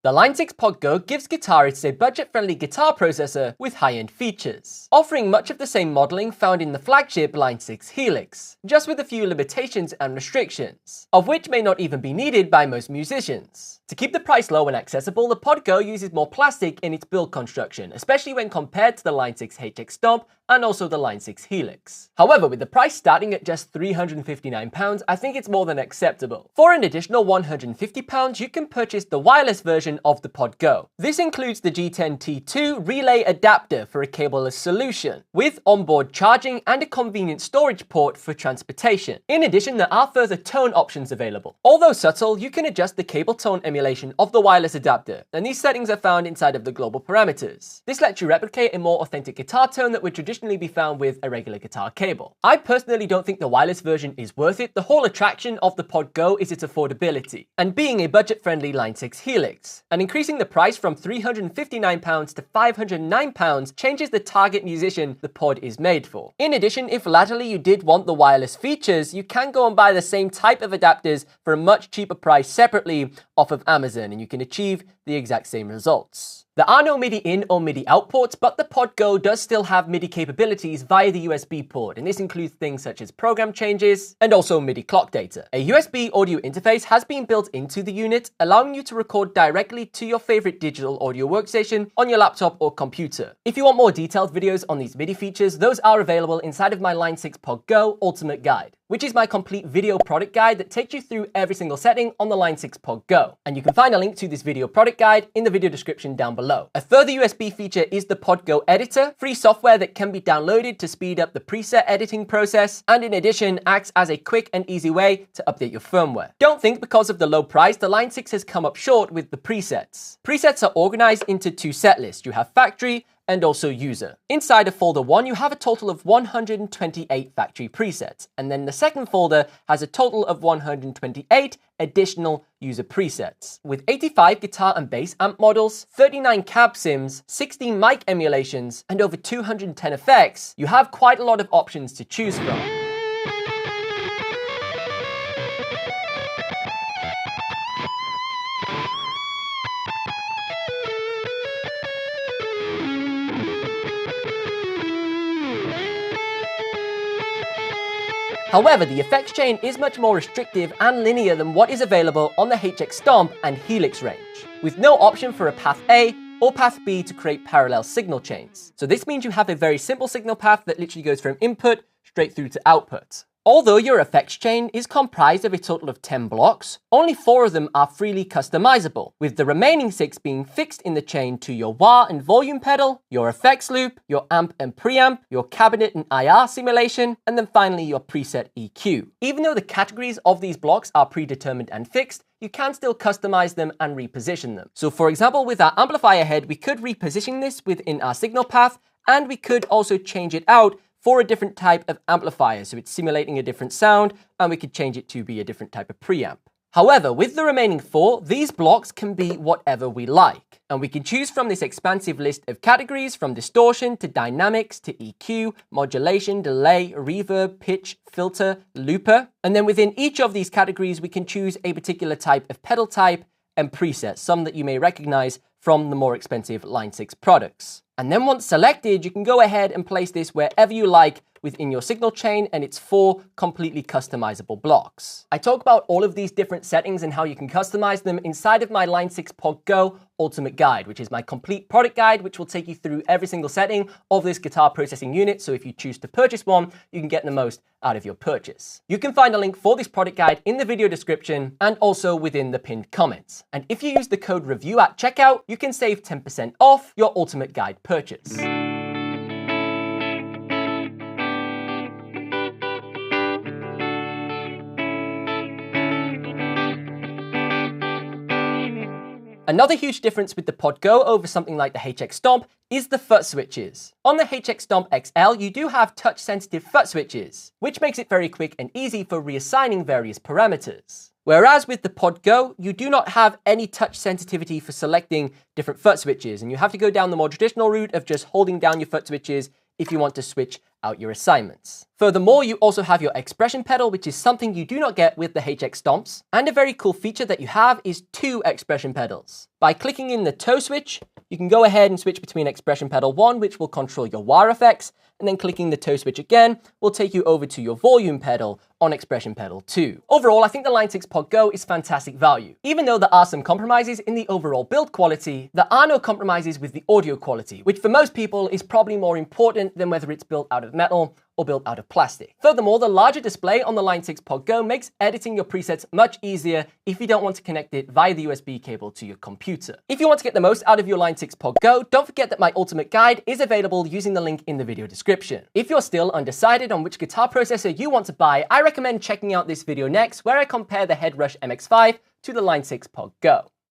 The Line 6 Pod Go gives guitarists a budget-friendly guitar processor with high-end features, offering much of the same modeling found in the flagship Line 6 Helix, just with a few limitations and restrictions, of which may not even be needed by most musicians. To keep the price low and accessible, the Pod Go uses more plastic in its build construction, especially when compared to the Line 6 HX Stomp and also the Line 6 Helix. However, with the price starting at just £359, I think it's more than acceptable. For an additional £150, you can purchase the wireless version of the Pod Go. This includes the G10T2 relay adapter for a cableless solution, with onboard charging and a convenient storage port for transportation. In addition, there are further tone options available. Although subtle, you can adjust the cable tone emulation of the wireless adapter, and these settings are found inside of the global parameters. This lets you replicate a more authentic guitar tone that would traditionally be found with a regular guitar cable. I personally don't think the wireless version is worth it. The whole attraction of the Pod Go is its affordability, and being a budget-friendly Line 6 Helix. And increasing the price from £359 to £509 changes the target musician the pod is made for. In addition, if latterly you did want the wireless features, you can go and buy the same type of adapters for a much cheaper price separately off of Amazon, and you can achieve the exact same results. There are no MIDI in or MIDI out ports, but the Pod Go does still have MIDI capabilities via the USB port, and this includes things such as program changes and also MIDI clock data. A USB audio interface has been built into the unit, allowing you to record directly to your favorite digital audio workstation on your laptop or computer. If you want more detailed videos on these MIDI features, those are available inside of my Line 6 Pod Go Ultimate Guide, which is my complete video product guide that takes you through every single setting on the Line 6 Pod Go. And you can find a link to this video product guide in the video description down below. A further USB feature is the Pod Go Editor, free software that can be downloaded to speed up the preset editing process, and in addition acts as a quick and easy way to update your firmware. Don't think because of the low price the Line 6 has come up short with the presets. Presets are organized into two set lists. You have factory and also user. Inside of folder 1, you have a total of 128 factory presets, and then the second folder has a total of 128 additional user presets. With 85 guitar and bass amp models, 39 cab sims, 16 mic emulations, and over 210 effects, you have quite a lot of options to choose from. However, the effects chain is much more restrictive and linear than what is available on the HX Stomp and Helix range, with no option for a path A or path B to create parallel signal chains. So this means you have a very simple signal path that literally goes from input straight through to output. Although your effects chain is comprised of a total of 10 blocks, only 4 of them are freely customizable, with the remaining 6 being fixed in the chain to your wah and volume pedal, your effects loop, your amp and preamp, your cabinet and IR simulation, and then finally your preset EQ. Even though the categories of these blocks are predetermined and fixed, you can still customize them and reposition them. So for example, with our amplifier head, we could reposition this within our signal path, and we could also change it out for a different type of amplifier, so it's simulating a different sound, and we could change it to be a different type of preamp. However, with the remaining 4, these blocks can be whatever we like, and we can choose from this expansive list of categories from distortion to dynamics to EQ, modulation, delay, reverb, pitch, filter, looper, and then within each of these categories we can choose a particular type of pedal type and preset, some that you may recognize from the more expensive Line 6 products. And then once selected, you can go ahead and place this wherever you like within your signal chain, and it's 4 completely customizable blocks. I talk about all of these different settings and how you can customize them inside of my Line 6 Pod Go Ultimate Guide, which is my complete product guide, which will take you through every single setting of this guitar processing unit. So if you choose to purchase one, you can get the most out of your purchase. You can find a link for this product guide in the video description and also within the pinned comments. And if you use the code REVIEW at checkout, you can save 10% off your Ultimate Guide purchase. Another huge difference with the Pod Go over something like the HX Stomp is the foot switches. On the HX Stomp XL, you do have touch-sensitive foot switches, which makes it very quick and easy for reassigning various parameters. Whereas with the Pod Go, you do not have any touch sensitivity for selecting different foot switches, and you have to go down the more traditional route of just holding down your foot switches if you want to switch out your assignments. Furthermore, you also have your expression pedal, which is something you do not get with the HX Stomps. And a very cool feature that you have is 2 expression pedals. By clicking in the toe switch, you can go ahead and switch between expression pedal 1, which will control your wah effects, and then clicking the toe switch again will take you over to your volume pedal on expression pedal 2. Overall, I think the Line 6 Pod Go is fantastic value. Even though there are some compromises in the overall build quality, there are no compromises with the audio quality, which for most people is probably more important than whether it's built out of metal or built out of plastic. Furthermore, the larger display on the Line 6 Pod Go makes editing your presets much easier if you don't want to connect it via the USB cable to your computer. If you want to get the most out of your Line 6 Pod Go, don't forget that my ultimate guide is available using the link in the video description. If you're still undecided on which guitar processor you want to buy, I recommend checking out this video next, where I compare the Headrush MX5 to the Line 6 Pod Go.